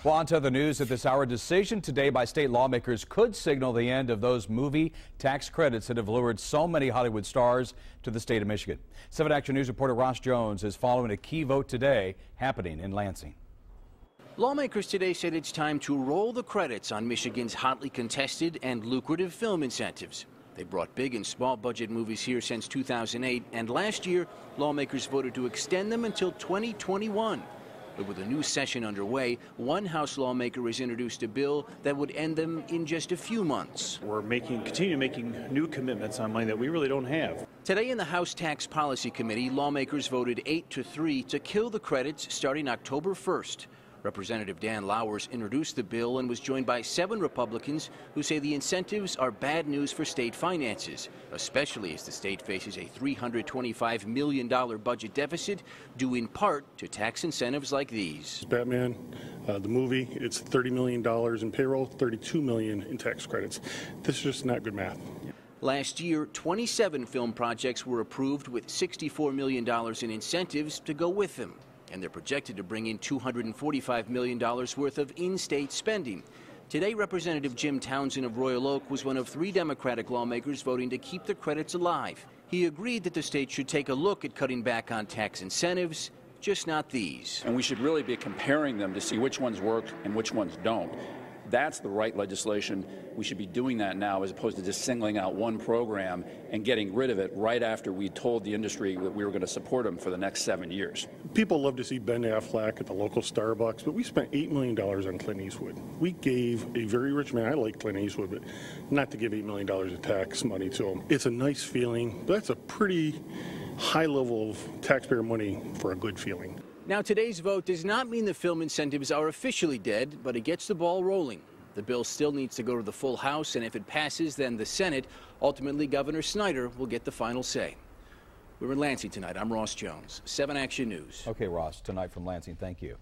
Well, on to the news at this hour. Decision today by state lawmakers could signal the end of those movie tax credits that have lured so many Hollywood stars to the state of Michigan. 7 Action News reporter Ross Jones is following a key vote today happening in Lansing. Lawmakers today said it's time to roll the credits on Michigan's hotly contested and lucrative film incentives. They brought big and small budget movies here since 2008, and last year, lawmakers voted to extend them until 2021. But with a new session underway, one House lawmaker has introduced a bill that would end them in just a few months. We're continue making new commitments on money that we really don't have. Today in the House Tax Policy Committee, lawmakers voted 8-3 to kill the credits starting October 1st. Representative Dan Lowers introduced the bill and was joined by 7 Republicans who say the incentives are bad news for state finances, especially as the state faces a $325 million budget deficit due in part to tax incentives like these. Batman, the movie, it's $30 million in payroll, $32 million in tax credits. This is just not good math. Last year, 27 film projects were approved with $64 million in incentives to go with them. And they're projected to bring in $245 million worth of in-state spending. Today, Representative Jim Townsend of Royal Oak was one of 3 Democratic lawmakers voting to keep the credits alive. He agreed that the state should take a look at cutting back on tax incentives, just not these. And we should really be comparing them to see which ones work and which ones don't. That's the right legislation. We should be doing that now as opposed to just singling out one program and getting rid of it right after we told the industry that we were going to support them for the next 7 years. People love to see Ben Affleck at the local Starbucks, but we spent $8 million on Clint Eastwood. We gave a very rich man, I like Clint Eastwood, but not to give $8 million of tax money to him. It's a nice feeling, but that's a pretty high level of taxpayer money for a good feeling. Now, today's vote does not mean the film incentives are officially dead, but it gets the ball rolling. The bill still needs to go to the full House, and if it passes, then the Senate. Ultimately, Governor Snyder will get the final say. We're in Lansing tonight. I'm Ross Jones, 7 Action News. Okay, Ross, tonight from Lansing, thank you.